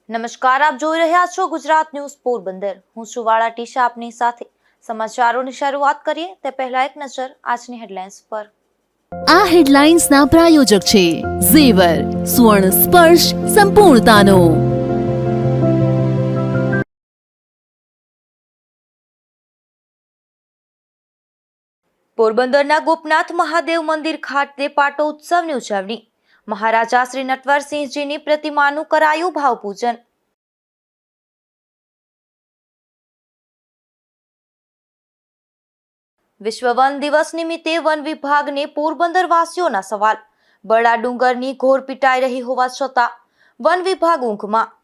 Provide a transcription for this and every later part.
નમસ્કાર, આપ જોઈ રહ્યા છો ગુજરાત ન્યૂઝ પોરબંદર। હું છું વાળા ટીશા આપની સાથે। સમાચારોની શરૂઆત કરીએ તે પહેલા એક નજર આજની હેડલાઇન્સ પર। આ હેડલાઇન્સના પ્રાયોજક છે ઝેવર, સુવર્ણ સ્પર્શ સંપૂર્ણતાનો। પોરબંદરના ગોપનાથ મહાદેવ મંદિર ખાતે પાટોત્સવની ઉજવણી। મહારાજા શ્રી નટવરસિંહજીની પ્રતિમાનું કરાયું ભાવપૂજન। વિશ્વ વન દિવસ નિમિત્તે વન વિભાગને પોરબંદર વાસીઓના સવાલ। બરડા ડુંગરની ઘોર પીટાઈ રહી હોવા છતાં વન વિભાગ ઊંઘમાં।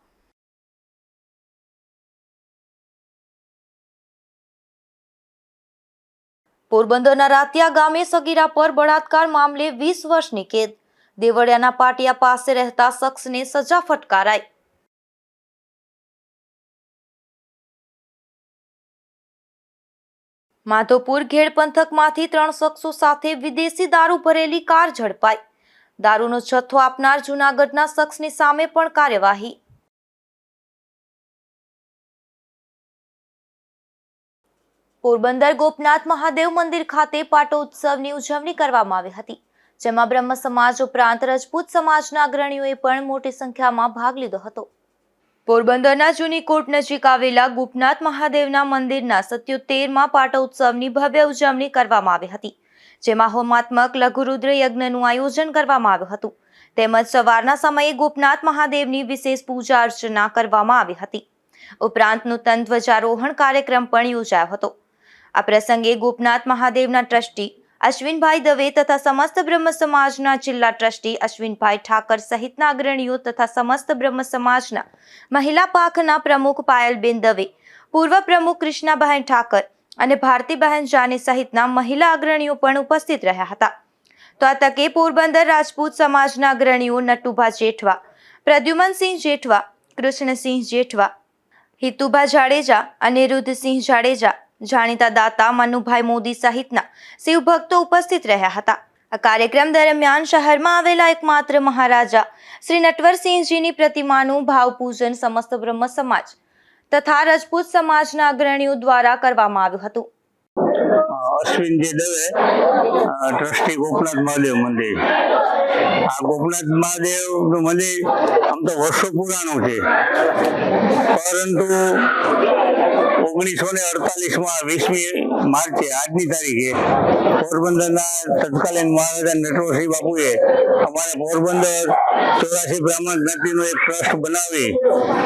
પોરબંદરના રાતિયા ગામે સગીરા પર બળાત્કાર મામલે 20 વર્ષની કેદ। દેવળિયાના પાટિયા પાસે રહેતા શખ્સને સજા ફટકારાઈ। માધોપુર ઘેડ પંથકમાંથી 3 શખ્સો સાથે વિદેશી દારૂ ભરેલી કાર ઝડપાઈ। દારૂનો જથ્થો આપનાર જૂનાગઢના શખ્સની સામે પણ કાર્યવાહી। પોરબંદર ગોપનાથ મહાદેવ મંદિર ખાતે પાટોત્સવની ઉજવણી કરવામાં આવી હતી, જેમાં બ્રહ્મ સમાજ ઉપરાંત રજપૂત સમાજના અગ્રણીઓએ પણ મોટી સંખ્યામાં ભાગ લીધો હતો। પોરબંદરના જૂની કોર્ટ નજીક આવેલા ગોપનાથ મહાદેવના મંદિરના 77મા પાટોત્સવની ભવ્ય ઉજવણી કરવામાં આવી હતી, જેમાં હોમાત્મક લઘુરુદ્ર યજ્ઞનું આયોજન કરવામાં આવ્યું હતું, તેમજ સવારના સમયે ગોપનાથ મહાદેવની વિશેષ પૂજા અર્ચના કરવામાં આવી હતી, ઉપરાંત નૂતન ધ્વજારોહણ કાર્યક્રમ પણ યોજાયો હતો। આ પ્રસંગે ગોપનાથ મહાદેવના ટ્રસ્ટી અશ્વિનભાઈ દવે તથા સમસ્ત બ્રહ્મ સમાજના જિલ્લા ટ્રસ્ટી અશ્વિનભાઈ ઠાકર સહિતના અગ્રણીઓ તથા સમસ્ત બ્રહ્મ સમાજના મહિલા પાંખના પ્રમુખ પાયલબેન દવે, પૂર્વ પ્રમુખ કૃષ્ણાબહેન ઠાકર અને ભારતીબહેન જાની સહિતના મહિલા અગ્રણીઓ પણ ઉપસ્થિત રહ્યા હતા। તો આ તકે પોરબંદર રાજપૂત સમાજના અગ્રણીઓ નટુભા જેઠવા, પ્રદ્યુમનસિંહ જેઠવા, કૃષ્ણસિંહ જેઠવા, હિતુભા જાડેજા, અનિરુદ્ધસિંહ જાડેજા, જાણીતા દાતા મનુભાઈ મોદી સહિતના શિવભક્તો ઉપસ્થિત રહ્યા હતા। આ કાર્યક્રમ દરમિયાન શહેરમાં આવેલા એકમાત્ર મહારાજા શ્રી નટવરસિંહજીની પ્રતિમાનું ભાવપૂજન સમસ્ત બ્રહ્મ સમાજ તથા રજપૂત સમાજના અગ્રણીઓ દ્વારા કરવામાં આવ્યું હતું। અશ્વિનજી દવે, ટ્રસ્ટી ગોપનાથ મહાદેવ મંદિર। આ ગોપનાથ મહાદેવનું મંદિર આમ તો વર્ષો પુરાણું છે, પરંતુ 1948માં 20મી માર્ચે આજની તારીખે પોરબંદરના તત્કાલીન મહારાજા નટવરસિંહ બાપુએ અમારે પોરબંદર 84 બ્રાહ્મણ જ્ઞાતિનો એક ટ્રસ્ટ બનાવી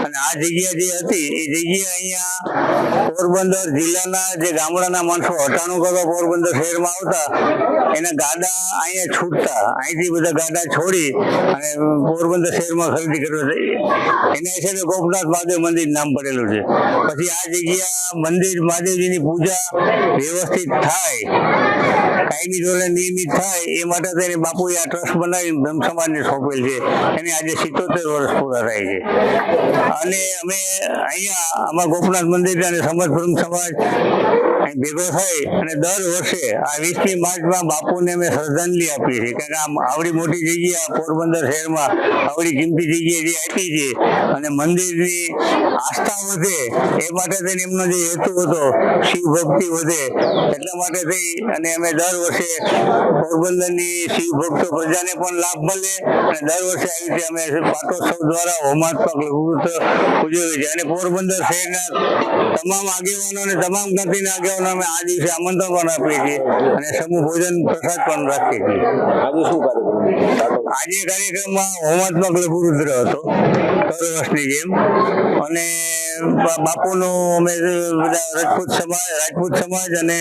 અને આ જગ્યા જે હતી એ જગ્યા અહીંયા પોરબંદર જિલ્લાના જે ગામડાના માણસો હટાણું કરવા પોરબંદર શહેરમાં આવતા એના ગાડા અહીંયા છૂટતા, અહીંથી બધા ગાડા છોડી અને પોરબંદર શહેરમાં ખરીદી કરવા એના હિસાબે ગોપનાથ મહાદેવ મંદિર નામ પડેલું છે। પછી આ જગ્યા મંદિર મહાદેવજીની પૂજા વ્યવસ્થિત થાય, કાયમી ધોરણે નિયમિત થાય એ માટે તેને બાપુએ આ ટ્રસ્ટ બનાવી બ્રહ્મ સમાજને સોંપેલ છે। એને આજે 77 વર્ષ પૂરા થાય છે અને અમે અહીંયા આમાં ગોપનાથ મંદિર અને સમસ્ત બ્રહ્મ સમાજ ભેગો થઈ અને દર વર્ષે આ 20મી માર્ચમાં બાપુને અમે શ્રદ્ધાંજલિ આપીએ છીએ, કારણ કે આમ આવડી મોટી જગ્યા પોરબંદર શહેરમાં આવડી કિંમતી જગ્યાએ જે આપી છે અને મંદિરની આસ્થા વધે એ માટે થઈને એમનો જે હેતુ હતો શિવ ભક્તિ વધે એટલા માટે થઈ અને અમે દર વર્ષે પોરબંદરની શિવ ભક્તો પ્રજાને પણ લાભ મળે અને દર વર્ષે આવી રીતે અમે પાટોત્સવ દ્વારા હોમાત્મક લઘુરુદ્ર ઉજવીએ છીએ અને પોરબંદર શહેરના તમામ આગેવાનો અને તમામ જ્ઞાતિના આગેવાનો અમે આ દિવસે આમંત્રણ પણ આપીએ છીએ અને સમૂહ ભોજન પ્રસાદ પણ રાખીએ છીએ। આજે કાર્યક્રમમાં હોમાત્મક લઘુરુદ્ર હતો દર વર્ષની જેમ અને બાપુનું અમે બધા રાજપૂત સમાજ અને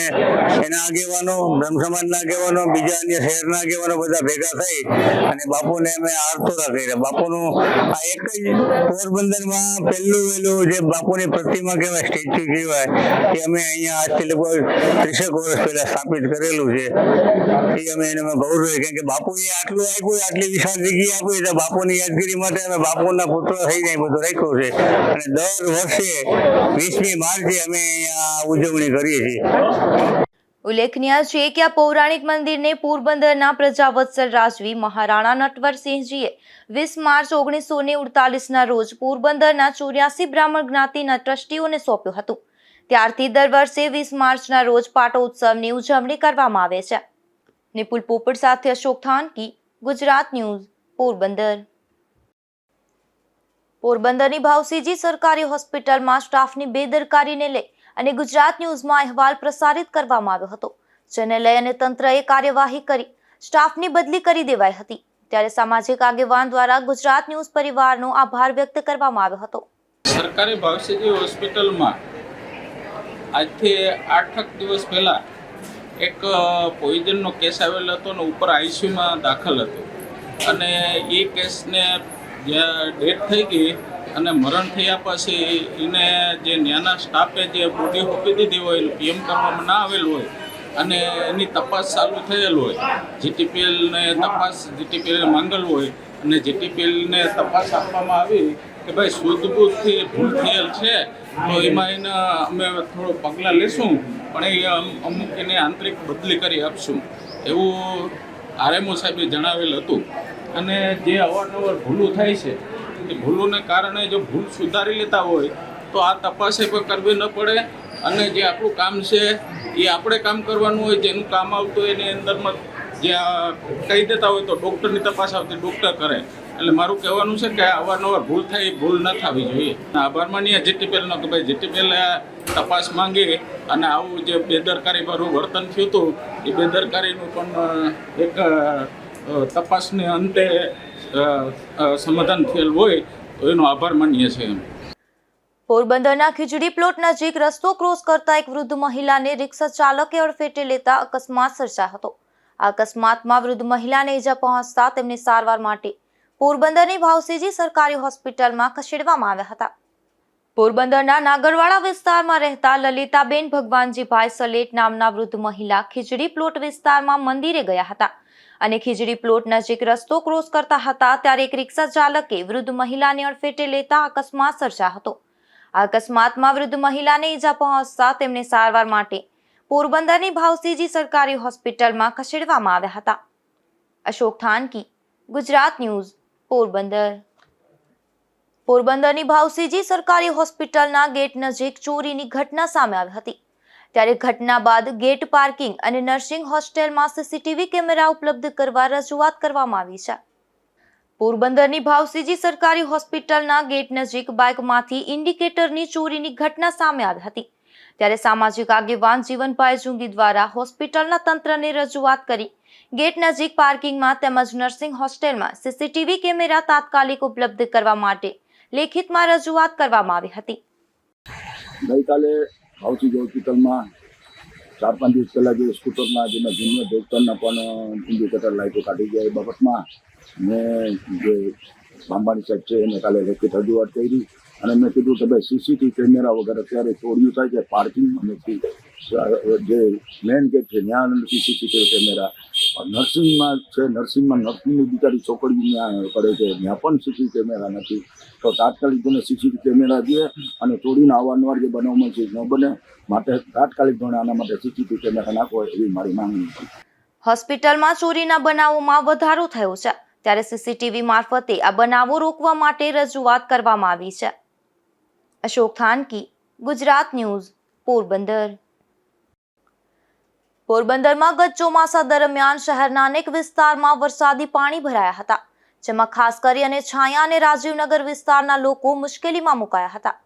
એના આગેવાનો, બ્રહ્મ સમાજના આગેવાનો, બીજા અન્ય શહેરના આગેવાનો બધા ભેગા થઈ અને બાપુને અમે આરતોરા કર્યા। બાપુનું આ એક જ પોરબંદરમાં પહેલું જે બાપુની પ્રતિમા કહેવાય, સ્ટેચ્યુ કહેવાય, એ અમે અહીંયા આજથી લગભગ 30 વર્ષ પહેલા સ્થાપિત કરેલું છે। એ અમે એને ગૌરવ, કારણ કે બાપુએ આટલું આપ્યું, આટલી વિશાળ જગ્યા આપી તો બાપુની યાદગીરી માટે અમે બાપુના પુત્ર થઈ જાય બધું રાખ્યું છે અને દર વર્ષે 20મી માર્ચે અમે અહીંયા ઉજવણી કરીએ છીએ। ઉલ્લેખનીય છે કે આ પૌરાણિક મંદિરને પોરબંદરના પ્રજાવત્સલ રાજવી મહારાણા નટવરસિંહજીએ 20 માર્ચ 1948ના રોજ પોરબંદરના 84 બ્રાહ્મણ જ્ઞાતિના ટ્રસ્ટીઓને સોંપ્યું હતું. ત્યારથી દર વર્ષે 20 માર્ચના રોજ પાટોત્સવની ઉજવણી કરવામાં આવે છે. નિપુલ પોપટ સાથે અશોક થાનકી, ગુજરાત ન્યૂઝ, પોરબંદર. પોરબંદરની ભાવસીજી સરકારી હોસ્પિટલમાં સ્ટાફની બેદરકારીને લઈ અને ગુજરાત ન્યૂઝમાં અહેવાલ પ્રસારિત કરવામાં આવ્યો હતો, જેને લઈ અને તંત્રએ કાર્યવાહી કરી સ્ટાફની બદલી કરી દેવાઈ હતી. ત્યારે સામાજિક આગેવાન દ્વારા ગુજરાત ન્યૂઝ પરિવારનો આભાર વ્યક્ત કરવામાં આવ્યો હતો. સરકારી ભાવસીજી હોસ્પિટલમાં આજથી 8 દિવસ પહેલાં એક પોઈઝનનો કેસ આવેલો હતો અને ઉપર આઈસીયુમાં દાખલ હતો અને એ કેસને જ્યાં ડેથ થઈ ગઈ અને મરણ થયા પછી એને જે ત્યાંના સ્ટાફે જે બોડી હોપી દીધી હોય પીએમ કરવામાં ના આવેલું હોય અને એની તપાસ ચાલુ થયેલ હોય, જીટીપીએલને તપાસ જીટીપીએલ માંગેલ હોય અને જીટીપીએલને તપાસ આપવામાં આવી કે ભાઈ સૂઝબૂઝથી ભૂલ થયેલ છે તો એમાં એને અમે થોડું પગલાં લેશું, પણ એ અમુક એને આંતરિક બદલી કરી આપશું એવું આરએમઓ સાહેબે જણાવેલ હતું. અને જે અવારનવાર ભૂલો થાય છે એ ભૂલોને કારણે જો ભૂલ સુધારી લેતા હોય તો આ તપાસે કોઈ કરવી ન પડે અને જે આપણું કામ છે એ આપણે કામ કરવાનું હોય, જેનું કામ આવતું હોય એની અંદરમાં જે કહી દેતા હોય તો ડૉક્ટરની તપાસ આવતી ડૉક્ટર કરે. એટલે મારું કહેવાનું છે કે અવારનવાર ભૂલ થાય એ ભૂલ ન થવી જોઈએ. આભાર માનીએ જીટીપીએલનો કે ભાઈ જીટીપીએલે તપાસ માંગી અને આવું જે બેદરકારીભર્યું વર્તન થયું હતું એ બેદરકારીનું પણ એક તપાસને અંતે સમાધાન થયેલ હોય તો એનો આભાર માનીએ છીએ. પોરબંદરના ખીજડી પ્લોટ નજીક રસ્તો ક્રોસ કરતા એક વૃદ્ધ મહિલાને રિક્ષા ચાલકે અડફેટે લેતા અકસ્માત સર્જાયો હતો. આ અકસ્માતમાં વૃદ્ધ મહિલાને ઈજા પહોંચતા તેમને સારવાર માટે પોરબંદરની ભાવસીજી સરકારી હોસ્પિટલમાં ખસેડવામાં આવ્યા હતા. પોરબંદરના નાગરવાડા વિસ્તારમાં રહેતા લલિતાબેન ભગવાનજીભાઈ સલેટ નામના વૃદ્ધ મહિલા ખીજડી પ્લોટ વિસ્તારમાં મંદિરે ગયા હતા અને ખીજડી પ્લોટ નજીક રસ્તો ક્રોસ કરતા હતા ત્યારે એક રિક્ષા ચાલકે વૃદ્ધ મહિલાને અડફેટે લેતા અકસ્માત સર્જાયો હતો. આ અકસ્માતમાં વૃદ્ધ મહિલાને ઈજા પહોંચતા તેમને સારવાર માટે પોરબંદરની ભાવસીજી સરકારી હોસ્પિટલમાં ખસેડવામાં આવ્યા હતા. અશોક થાનકી, ગુજરાત ન્યૂઝ, પોરબંદર. પોરબંદરની ભાવસીજી સરકારી હોસ્પિટલના ગેટ નજીક ચોરીની ઘટના સામે આવી હતી. ત્યારે ઘટના બાદ ગેટ પાર્કિંગ અને નર્સિંગ હોસ્ટેલમાં સીસીટીવી કેમેરા ઉપલબ્ધ કરવા રજૂઆત કરવામાં આવી છે. પોરબંદરની ભાવસીજી સરકારી હોસ્પિટલના ગેટ નજીક બાઇકમાંથી ઇન્ડિકેટરની ચોરીની ઘટના સામે આવી હતી. ત્યારે સામાજિક આગેવાન જીવનભાઈ જુંગી દ્વારા હોસ્પિટલના તંત્રને રજૂઆત કરી ગેટ નજીક પાર્કિંગમાં તેમજ નર્સિંગ હોસ્ટેલમાં સીસીટીવી કેમેરા તાત્કાલિક ઉપલબ્ધ કરવા માટે લેખિતમાં રજૂઆત કરવામાં આવી હતી. ગઈકાલે ભાવસીજી હોસ્પિટલમાં 4-5 દિવસ પહેલાં જે સ્કૂટરના જેમાં જુનિયર ડૉક્ટરના પણ ઇન્ડિકેટર લાઇટો કાઢી ગયા એ બાબતમાં મેં જે ભાંબાણી સાહેબ છે એને કાલે લેખિત રજૂઆત કરી અને મેં કીધું કે ભાઈ સીસીટીવી કેમેરા વગર અત્યારે ચોરીઓ થાય છે પાર્કિંગ અને જે મેઇન ગેટ છે ત્યાં નથી સીસીટીવી કેમેરા, નર્સિંગમાં છે નર્સિંગમાં નર્સિંગની બિચારી છોકરીઓ ત્યાં કરે છે ત્યાં પણ સીસીટીવી કેમેરા નથી. તો તાત્કાલિક તેને સીસીટીવી કેમેરા દે અને ચોરીના અવારનવાર જે બનાવમાં છે ન બને માટે તાત્કાલિક ધોરણે આના માટે સીસીટીવી કેમેરા નાખો એવી મારી માંગણી છે. હોસ્પિટલમાં ચોરીના બનાવોમાં વધારો થયો છે ત્યારે સીસીટીવી મારફતે આ બનાવો રોકવા માટે રજૂઆત કરવામાં આવી છે. અશોક થાનકી, ગુજરાત ન્યૂઝ, પોરબંદર. પોરબંદરમાં ગત ચોમાસા દરમિયાન શહેરના અનેક વિસ્તારમાં વરસાદી પાણી ભરાયા હતા, જેમાં ખાસ કરીને છાયા અને રાજીવનગર વિસ્તારના લોકો મુશ્કેલીમાં મુકાયા હતા.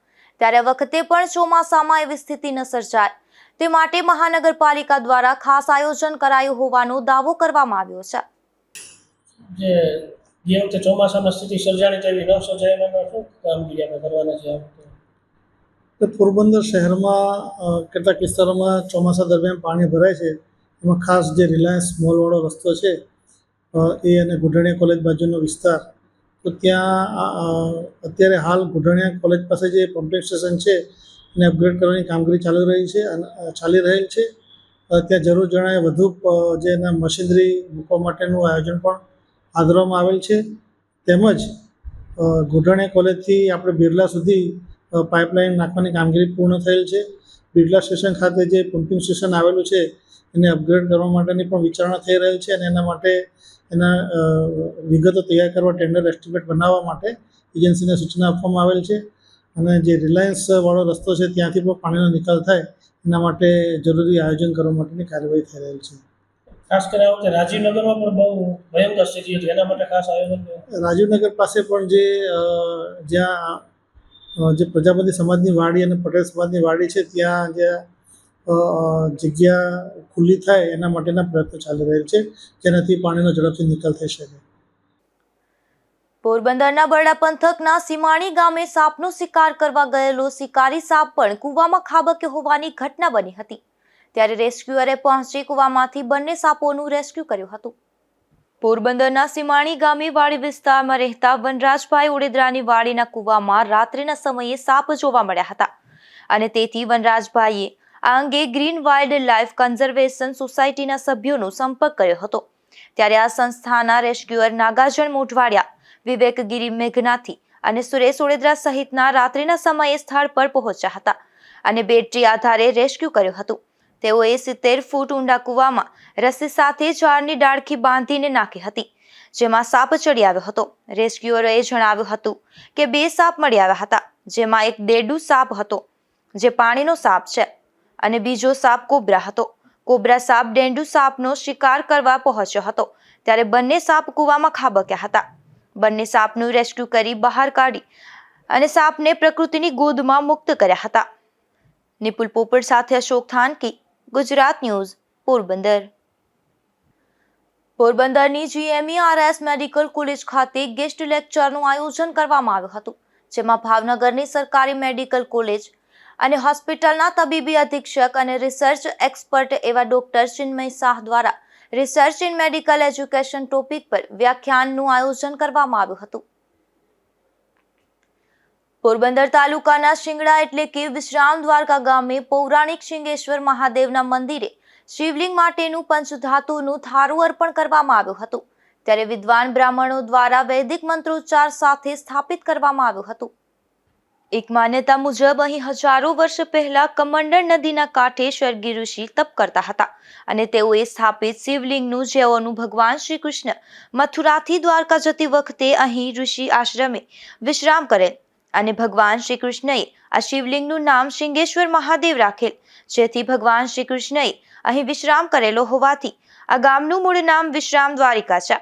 ત્યારે વખતે પણ ચોમાસામાં એવી સ્થિતિ ન સર્જાય તે માટે મહાનગરપાલિકા દ્વારા ખાસ આયોજન કરાયું હોવાનો દાવો કરવામાં આવ્યો છે. જે વખતે ચોમાસામાં સ્થિતિ સર્જાણી તેવી ન સર્જાય એમાં શું કામગીરી આપણે કરવાના છે? પોરબંદર શહેરમાં કેટલાક વિસ્તારોમાં ચોમાસા દરમિયાન પાણી ભરાય છે. એમાં ખાસ જે રિલાયન્સ મોલવાળો રસ્તો છે એ અને ગુઢાણીયા કોલેજ બાજુનો વિસ્તાર, તો ત્યાં અત્યારે હાલ ગુઢાણીયા કોલેજ પાસે જે પમ્પિંગ સ્ટેશન છે એને અપગ્રેડ કરવાની કામગીરી ચાલી રહેલ છે. ત્યાં જરૂર જણાય વધુ જે એના મશીનરી મૂકવા માટેનું આયોજન પણ હાથ ધરવામાં આવેલ છે. તેમજ ગુઢાણીયા કોલેજથી આપણે બિરલા સુધી પાઇપલાઇન નાખવાની કામગીરી પૂર્ણ થયેલ છે. બિરલા સ્ટેશન ખાતે જે પમ્પિંગ સ્ટેશન આવેલું છે એને અપગ્રેડ કરવા માટેની પણ વિચારણા થઈ રહેલ છે અને એના માટે એના વિગતો તૈયાર કરવા ટેન્ડર એસ્ટિમેટ બનાવવા માટે એજન્સીને સૂચના આપવામાં આવેલ છે અને જે રિલાયન્સ વાળો રસ્તો છે ત્યાંથી પણ પાણીનો નિકાલ થાય એના માટે જરૂરી આયોજન કરવા માટેની કાર્યવાહી થઈ રહેલ છે. ખાસ કરીને આ વખતે રાજીવનગરમાં પણ બહુ ભયંકર સ્થિતિ હતી, એના માટે ખાસ આયોજન થયું. રાજીવનગર પાસે પણ જ્યાં જે પ્રજાપતિ સમાજની વાડી અને પટેલ સમાજની વાડી છે ત્યાં જગ્યા ખુલ્લી થાય એના માટેના પ્રયત્નો ચાલી રહેલ છે જેનાથી પાણીનો ઝડપથી નિકાલ થઈ શકે. પોરબંદરના બરડા પંથકના સીમાણી ગામે સાપનો શિકાર કરવા ગયેલો શિકારી સાપ પણ કૂવામાં ખાબક્યો હોવાની ઘટના બની હતી. ત્યારે રેસ્ક્યુઅરે પહોંચી કૂવામાંથી બંને સાપોનું રેસ્ક્યુ કર્યું હતું. પોરબંદરના સીમાણી ગામે વાડી વિસ્તારમાં રહેતા વનરાજભાઈ ઓડેદરાની વાડીના કૂવામાં રાત્રિના સમયે સાપ જોવા મળ્યા હતા અને તેથી વનરાજભાઈએ આ અંગે ગ્રીન વાઇલ્ડ લાઇફ કન્ઝર્વેશન સોસાયટીના સભ્યોનો સંપર્ક કર્યો હતો. ત્યારે આ સંસ્થાના રેસ્ક્યુઅર નાગાજણ મોઢવાડિયા, વિવેક ગિરી મેઘનાથી અને સુરેશ ઓડેદરા સહિતના રાત્રિના સમયે સ્થળ પર પહોંચ્યા હતા અને બેટરી આધારે રેસ્ક્યુ કર્યું હતું. તેઓએ 70 ફૂટ ઊંડા કૂવામાં રસ્સી સાથે ઝાડની ડાળખી બાંધીને નાખી હતી, જેમાં સાપ ચડી આવ્યો હતો. રેસ્ક્યુઅરોએ જણાવ્યું હતું કે 2 સાપ મળી આવ્યા હતા, જેમાં એક દેડુ સાપ હતો જે પાણીનો સાપ છે અને બીજો સાપ કોબ્રા હતો. કોબ્રા સાપ ડેન્ડુ સાપનો શિકાર કરવા પહોંચ્યો હતો ત્યારે બંને સાપ કૂવામાં ખાબક્યા હતા. બંને સાપનું રેસ્ક્યુ કરી બહાર કાઢી અને સાપને પ્રકૃતિની ગોદમાં મુક્ત કર્યા હતા. નિપુલ પોપટ સાથે અશોક થાનકી, ગુજરાત ન્યૂઝ, પોરબંદર. પોરબંદરની GMERS મેડિકલ કોલેજ ખાતે ગેસ્ટ લેક્ચરનું આયોજન કરવામાં આવ્યું હતું, જેમાં ભાવનગરની સરકારી મેડિકલ કોલેજ અને હોસ્પિટલના તબીબી અધિક્ષક અને રિસર્ચ એક્સપર્ટ એવા ડોક્ટર ચિન્મય શાહ દ્વારા research in medical education topic પર વ્યાખ્યાનનું આયોજન કરવામાં આવ્યું હતું. પોરબંદર તાલુકાના શિંગડા એટલે કે વિશ્રામ દ્વારકા ગામે પૌરાણિક શિંગેશ્વર મહાદેવના મંદિરે શિવલિંગ માટેનું પંચધાતુનું થારું અર્પણ કરવામાં આવ્યું હતું. ત્યારે વિદ્વાન બ્રાહ્મણો દ્વારા વૈદિક મંત્રોચ્ચાર સાથે સ્થાપિત કરવામાં આવ્યું હતું. એક માન્યતા મુજબ અહીં હજારો વર્ષ પહેલા કમંડળ નદીના કાંઠે સ્વર્ગી ઋષિ તપ કરતા હતા અને તેઓએ સ્થાપિત શિવલિંગનું જેઓનું ભગવાન શ્રી કૃષ્ણ મથુરાથી દ્વારકા જતી વખતે અહીં ઋષિ આશ્રમે વિશ્રામ કરેલ અને ભગવાન શ્રી કૃષ્ણએ આ શિવલિંગનું નામ શિંગેશ્વર મહાદેવ રાખેલ, જેથી ભગવાન શ્રી કૃષ્ણએ અહીં વિશ્રામ કરેલો હોવાથી આ ગામનું મૂળ નામ વિશ્રામ દ્વારિકા છે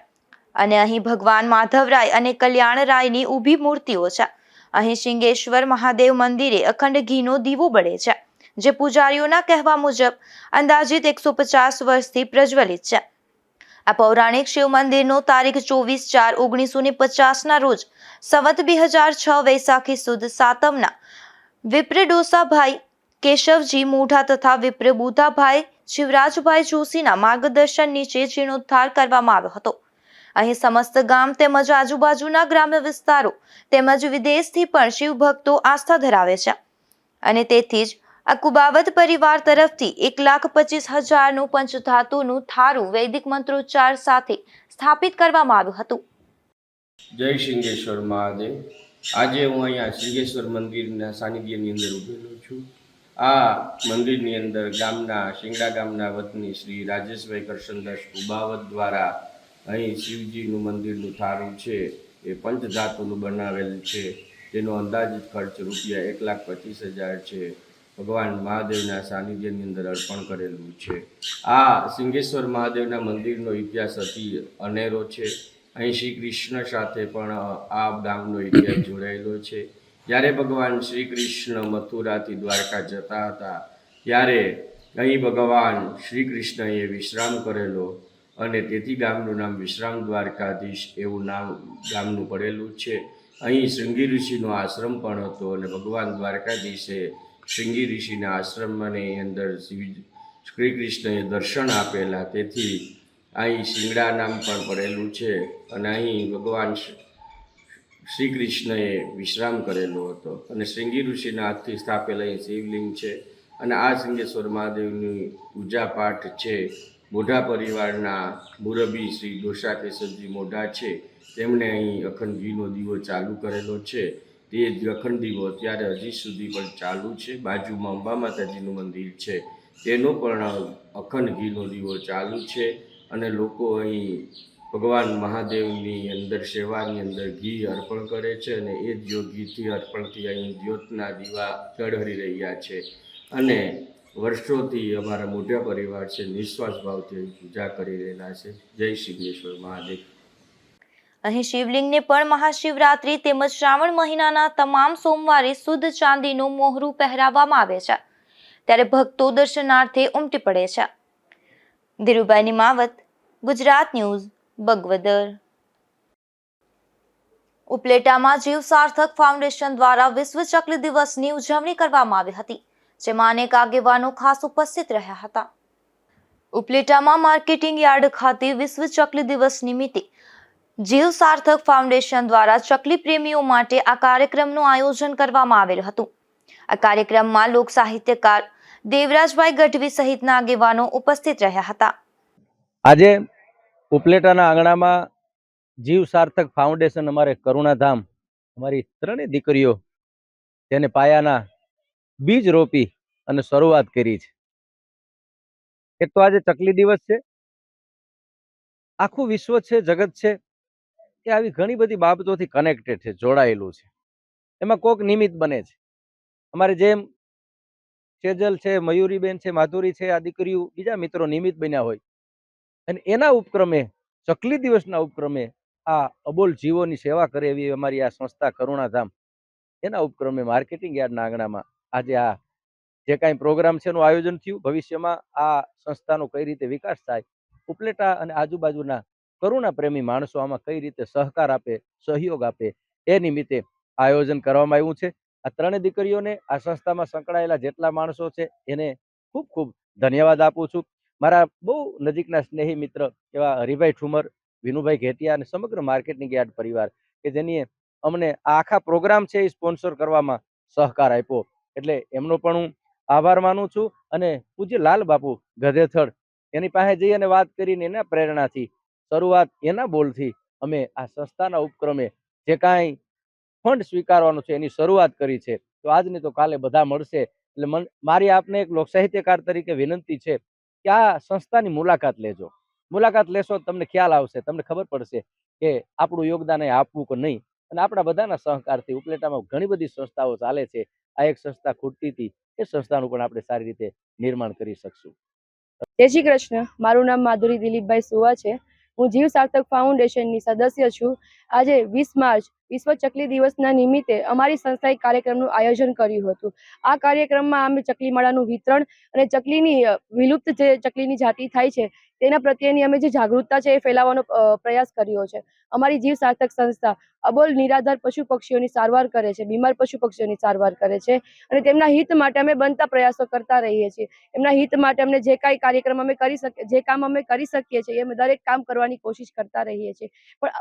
અને અહીં ભગવાન માધવરાય અને કલ્યાણરાયની ઊભી મૂર્તિઓ છે. અહીં શિંગેશ્વર મહાદેવ મંદિરે અખંડ ઘીનો દીવો બળે છે, જે પૂજારીઓના કહેવા મુજબ અંદાજિત 150 વર્ષથી પ્રજ્વલિત છે. આ પૌરાણિક શિવ મંદિરનો તારીખ 24/4/1950 ના રોજ સંવત 2006 વૈશાખી સુદ સાતમના વિપ્ર ડોસાભાઈ કેશવજી મોઢા તથા વિપ્ર બુધાભાઈ શિવરાજભાઈ જોશીના માર્ગદર્શન નીચે જીર્ણોદ્ધાર કરવામાં આવ્યો હતો. અહીં સમસ્ત ગામ તેમજ આજુબાજુના ગ્રામ્ય વિસ્તારો તેમજ વિદેશથી પણ શિવ ભક્તો આસ્થા ધરાવે છે અને તેથી જ આ કુબાવત પરિવાર તરફથી 1,25,000નું પંચધાતુનું થારું વૈદિક મંત્રોચ્ચાર સાથે સ્થાપિત કરવામાં આવ્યું હતું. જય શિંગેશ્વર મહાદેવ. આજે હું અહીંયા શિંગેશ્વર મંદિરના સાનિધ્યની અંદર ઊભેલો છું. આ મંદિરની અંદર શિંગડા ગામના વતની શ્રી રાજેશભાઈ કરશનદાસ કુબાવત દ્વારા અહીં શિવજીનું મંદિરનું થારું છે એ પંચધાતુનું બનાવેલ છે, જેનો અંદાજિત ખર્ચ રૂપિયા 1,25,000 છે. ભગવાન મહાદેવના સાનિધ્યની અંદર અર્પણ કરેલું છે. આ શિંગેશ્વર મહાદેવના મંદિરનો ઇતિહાસ અતિ અનેરો છે. અહીં શ્રી કૃષ્ણ સાથે પણ આ ગામનો ઇતિહાસ જોડાયેલો છે. જ્યારે ભગવાન શ્રી કૃષ્ણ મથુરાથી દ્વારકા જતા હતા ત્યારે અહીં ભગવાન શ્રી કૃષ્ણએ વિશ્રામ કરેલો અને તેથી ગામનું નામ વિશ્રામ દ્વારકાધીશ એવું નામ ગામનું પડેલું છે. અહીં શૃંગી ઋષિનો આશ્રમ પણ હતો અને ભગવાન દ્વારકાધીશે શૃંગી ઋષિના આશ્રમની અંદર શ્રી કૃષ્ણએ દર્શન આપેલા, તેથી અહીં શિંગડા નામ પણ પડેલું છે અને અહીં ભગવાન શ્રી કૃષ્ણએ વિશ્રામ કરેલો હતો અને શૃંગી ઋષિના હાથથી સ્થાપેલ અહીં શિવલિંગ છે અને આ શિંગેશ્વર મહાદેવની પૂજા પાઠ છે. મોઢા પરિવારના મુરબી શ્રી ડોસા કેશવજી મોઢા છે, તેમણે અહીં અખંડ ઘીનો દીવો ચાલુ કરેલો છે. તે જ અખંડ દીવો અત્યારે હજી સુધી પણ ચાલુ છે. બાજુમાં અંબા માતાજીનું મંદિર છે, તેનો પણ અખંડ ઘીનો દીવો ચાલુ છે અને લોકો અહીં ભગવાન મહાદેવની અંદર સેવાની અંદર ઘી અર્પણ કરે છે અને એ જ ઘીથી અર્પણથી અહીં જ્યોતના દીવા ચઢવી રહ્યા છે. અને વર્ષોથી અમારા મોટા પરિવાર છે નિશ્વાસ ભાવથી અહીં પૂજા કરી રહેલા છે. જય સિદ્ધેશ્વર મહાદેવ. અહીં શિવલિંગને પણ મહાશિવરાત્રી તેમજ શ્રાવણ મહિનાના તમામ સોમવારે શુદ્ધ ચાંદીનું મોહરું પહેરાવવામાં આવે છે, ત્યારે ભક્તો દર્શનાર્થે ઉમટી પડે છે. ધીરુભાઈ નિમાવત, ગુજરાત ન્યૂઝ, બગવદર. ઉપલેટામાં જીવ સાર્થક ફાઉન્ડેશન દ્વારા વિશ્વ ચકલી દિવસની ઉજવણી કરવામાં આવી હતી, જેમાં અનેક આગેવાનો ખાસ ઉપસ્થિત રહ્યા હતા. ઉપલેટામાં માર્કેટિંગ યાર્ડ ખાતે વિશ્વ ચકલી દિવસ નિમિત્તે જીવ સાર્થક ફાઉન્ડેશન દ્વારા ચકલી પ્રેમીઓ માટે આ કાર્યક્રમનું આયોજન કરવામાં આવેલું હતું. આ કાર્યક્રમમાં લોક સાહિત્યકાર દેવરાજભાઈ ગઢવી સહિતના આગેવાનો ઉપસ્થિત રહ્યા હતા. આજે ઉપલેટાના આંગણામાં જીવ સાર્થક ફાઉન્ડેશન અમારે કરુણાધામ અમારી ત્રણેય દીકરીઓ તેને પાયાના બીજ રોપી અને શરૂઆત કરી છે. એક તો આજે ચકલી દિવસ છે, આખું વિશ્વ છે, જગત છે, એ આવી ઘણી બધી બાબતોથી કનેક્ટેડ છે, જોડાયેલું છે. એમાં કોક નિમિત્ત બને છે. અમારે જેમ સેજલ છે, મયુરીબેન છે, માધુરી છે, આ દીકરીઓ બીજા મિત્રો નિમિત્ત બન્યા હોય અને એના ઉપક્રમે ચકલી દિવસના ઉપક્રમે આ અબોલ જીવોની સેવા કરે એવી અમારી આ સંસ્થા કરુણાધામ, એના ઉપક્રમે માર્કેટિંગ યાર્ડના આંગણામાં આજે આ જે કાંઈ પ્રોગ્રામ છે એનું આયોજન થયું. ભવિષ્યમાં આ સંસ્થાનો કઈ રીતે વિકાસ થાય, ઉપલેટા અને આજુબાજુના કરુણા પ્રેમી માણસો આમાં કઈ રીતે સહકાર આપે, સહયોગ આપે, એ નિમિત્તે આયોજન કરવામાં આવ્યું છે. આ ત્રણેય દીકરીઓને, આ સંસ્થામાં સંકળાયેલા જેટલા માણસો છે એને ખૂબ ખૂબ ધન્યવાદ આપું છું. મારા બહુ નજીકના સ્નેહી મિત્ર એવા હરિભાઈ ઠુમર, વિનુભાઈ ઘેટિયા અને સમગ્ર માર્કેટિંગ યાર્ડ પરિવાર કે જેની અમને આ આખા પ્રોગ્રામ છે એ સ્પોન્સર કરવામાં સહકાર આપ્યો, એટલે એમનો પણ હું આભાર માનું છું. અને પૂજ્ય લાલ બાપુ ગધેથડ એની પાસે જઈ અને વાત કરીને એના પ્રેરણાથી શરૂઆત એના બોલથી અમે આ સંસ્થાના ઉપક્રમે જે કાંઈ ફંડ સ્વીકારવાનું છે એની શરૂઆત કરી છે. તો આજની તો કાલે બધા મળશે. એટલે મારી આપને એક લોક સાહિત્યકાર તરીકે વિનંતી છે કે આ સંસ્થાની મુલાકાત લેજો. મુલાકાત લેશો તમને ખ્યાલ આવશે, તમને ખબર પડશે કે આપણું યોગદાન એ આપવું કે નહીં. અને આપણા બધાના સહકારથી ઉપલેટામાં ઘણી બધી સંસ્થાઓ ચાલે છે. આ એક સંસ્થા ખૂટતી હતી, એ સંસ્થાનું પણ આપણે સારી રીતે નિર્માણ કરી શકશું. જય શ્રી કૃષ્ણ. મારું નામ માધુરી દિલીપભાઈ સુવા છે. હું જીવ સાર્થક ફાઉન્ડેશનની સદસ્ય છું. આજે 20 માર્ચ વિશ્વ ચકલી દિવસના નિમિત્તે અમારી સંસ્થાએ કાર્યક્રમનું આયોજન કર્યું હતું. આ કાર્યક્રમમાં અમે ચકલી માળાનું વિતરણ અને ચકલીની વિલુપ્ત જે ચકલીની જાતિ થાય છે તેના પ્રત્યેની અમે જે જાગૃતતા છે એ ફેલાવવાનો પ્રયાસ કર્યો છે. અમારી જીવ સાર્થક સંસ્થા અબોલ નિરાધાર પશુ પક્ષીઓની સારવાર કરે છે, બીમાર પશુ પક્ષીઓની સારવાર કરે છે અને તેમના હિત માટે અમે બનતા પ્રયાસો કરતા રહીએ છીએ. એમના હિત માટે અમને જે કાંઈ કાર્યક્રમ અમે કરી શકીએ, જે કામ અમે કરી શકીએ છીએ એ અમે દરેક કામ કરવાની કોશિશ કરતા રહીએ છીએ.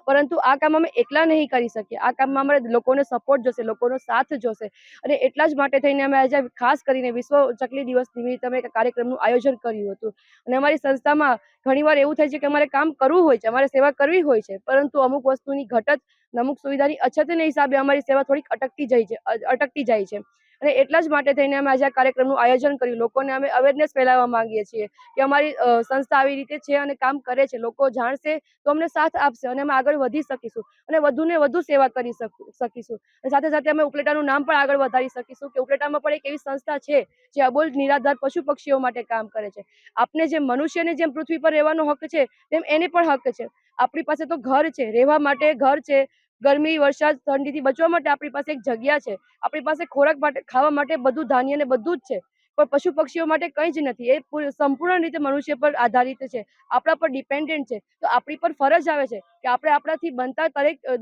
પરંતુ આ કામ અમે એકલા નહીં કરી શકીએ. આ કામમાં અમારે લોકોનો સપોર્ટ જોશે, લોકોનો સાથ જોશે અને એટલા જ માટે થઈને અમે આજે ખાસ કરીને વિશ્વ ચકલી દિવસ નિમિત્તે અમે એક કાર્યક્રમનું આયોજન કર્યું હતું. અને અમારી સંસ્થામાં ઘણીવાર એવું થાય છે કે અમારે કામ કરવું હોય છે, અમારે સેવા કરવી હોય છે, પરંતુ અમુક વસ્તુની ઘટત, અમુક સુવિધાની અછતને હિસાબે અમારી સેવા થોડીક અટકતી જાય છે. અને એટલા જ માટે થઈને અમે આજે આ કાર્યક્રમનું આયોજન કર્યું. લોકોને અમે અવેરનેસ ફેલાવવા માંગીએ છીએ કે અમારી સંસ્થા આવી રીતે છે અને કામ કરે છે. લોકો જાણશે તો અમને સાથ આપશે અને અમે આગળ વધી શકીશું અને વધુને વધુ સેવા કરી શકીશું. અને સાથે સાથે અમે ઉપલેટાનું નામ પણ આગળ વધારી શકીશું કે ઉપલેટામાં પણ એક એવી સંસ્થા છે જે અબોલ નિરાધાર પશુ પક્ષીઓ માટે કામ કરે છે. આપણે જેમ મનુષ્યને જેમ પૃથ્વી પર રહેવાનો હક છે તેમ એને પણ હક છે. આપણી પાસે તો ઘર છે, રહેવા માટે ઘર છે, ગરમી, વરસાદ, ઠંડીથી બચવા માટે આપણી પાસે એક જગ્યા છે, આપણી પાસે ખોરાક માટે, ખાવા માટે બધું ધાન્ય ને બધું જ છે. પણ પશુ પક્ષીઓ માટે કંઈ જ નથી. એ સંપૂર્ણ રીતે મનુષ્ય પર આધારિત છે, આપણા પર ડિપેન્ડન્ટ છે. તો આપણી પર ફરજ આવે છે કે આપણે આપણાથી બનતા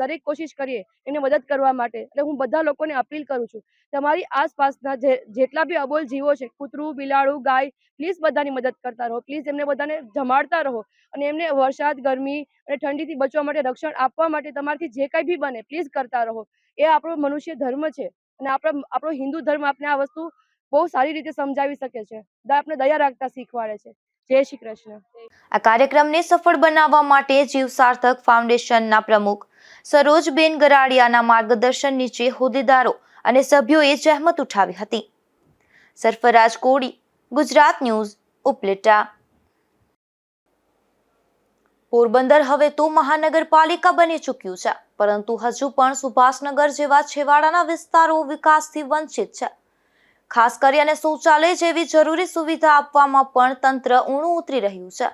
દરેક કોશિશ કરીએ એને મદદ કરવા માટે. એટલે હું બધા લોકોને અપીલ કરું છું, તમારી આસપાસના જેટલા બી અબોલ જીવો છે, કૂતરું, બિલાડું, ગાય, પ્લીઝ બધાની મદદ કરતા રહો. પ્લીઝ એમને બધાને જમાડતા રહો અને એમને વરસાદ, ગરમી અને ઠંડીથી બચવા માટે રક્ષણ આપવા માટે તમારાથી જે કંઈ બી બને પ્લીઝ કરતા રહો. એ આપણો મનુષ્ય ધર્મ છે અને આપણો હિન્દુ ધર્મ આપણે આ વસ્તુ બહુ સારી રીતે સમજાવી શકે છે. આપણે દયા રાખતા શીખવાડે છે. જય શ્રી કૃષ્ણ. આ કાર્યક્રમને સફળ બનાવવા માટે જીવ સાર્થક ફાઉન્ડેશનના પ્રમુખ સરોજબેન ગરાડિયાના માર્ગદર્શન નીચે હોદ્દેદારો અને સભ્યોએ જહેમત ઉઠાવી હતી. સરફરાજ કોડી, ગુજરાત ન્યૂઝ, ઉપલેટા. પોરબંદર હવે તો મહાનગરપાલિકા બની ચૂક્યું છે, પરંતુ હજુ પણ સુભાષનગર જેવા છેવાડાના વિસ્તારો વિકાસથી વંચિત છે. ખાસ કરીને શૌચાલય જેવી જરૂરી સુવિધા આપવામાં પણ તંત્ર ઊણું ઉતરી રહ્યું છે.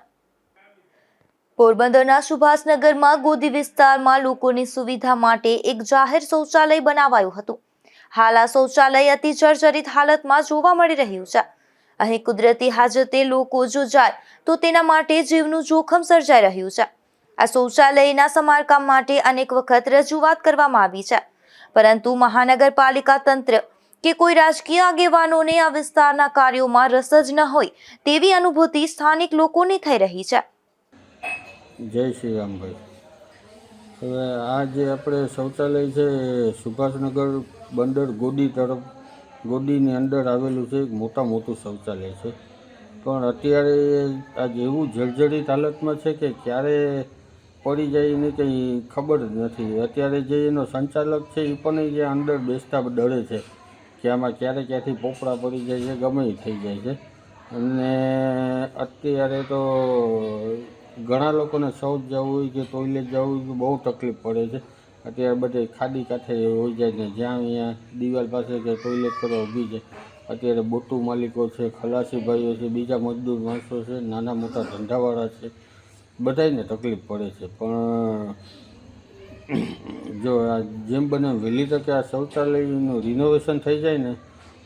પોરબંદરના સુભાષનગરમાં ગોદી વિસ્તારમાં લોકોની સુવિધા માટે એક જાહેર શૌચાલય બનાવાયું હતું. હાલ આ શૌચાલય અતિ જર્જરિત હાલતમાં જોવા મળી રહ્યું છે. અહીં કુદરતી હાજતે લોકો જો જાય તો તેના માટે જીવનું જોખમ સર્જાઈ રહ્યું છે. આ શૌચાલયના સમારકામ માટે અનેક વખત રજૂઆત કરવામાં આવી છે, પરંતુ મહાનગરપાલિકા તંત્ર કે કોઈ રાજકીય આગેવાનોને આ વિસ્તારના કાર્યોમાં રસ જ ન હોય તેવી અનુભૂતિ સ્થાનિક લોકોની થઈ રહી છે. જય શ્રી રામભાઈ. હવે આ જે આપણે શૌચાલય છે સુભાષનગર બંદર ગોદી તરફ, ગોદીની અંદર આવેલું છે, એક મોટું શૌચાલય છે. પણ અત્યારે આ જેવું જર્જરિત હાલતમાં છે કે ક્યારે પડી જાય એને કંઈ ખબર જ નથી. અત્યારે જે એનો સંચાલક છે એ પણ જે અંદર બેસતા ડરે છે કે આમાં ક્યાંથી પોપડા પડી જાય છે, ગમે એ થઈ જાય છે. અને અત્યારે તો ઘણા લોકોને શૌચ જવું હોય કે ટોયલેટ જવું હોય તો બહુ તકલીફ પડે છે. અત્યારે બધે ખાડી કાંઠે હોઈ જાય ને જ્યાં અહીંયા દિવાલ પાસે કે ટોયલેટ કરવા ઊભી છે. અત્યારે બોટુ માલિકો છે, ખલાસી ભાઈઓ છે, બીજા મજદૂર માણસો છે, નાના મોટા ધંધાવાળા છે, બધાને તકલીફ પડે છે. પણ જો આ જેમ બને વહેલી તકે આ શૌચાલયનું રિનોવેશન થઈ જાય ને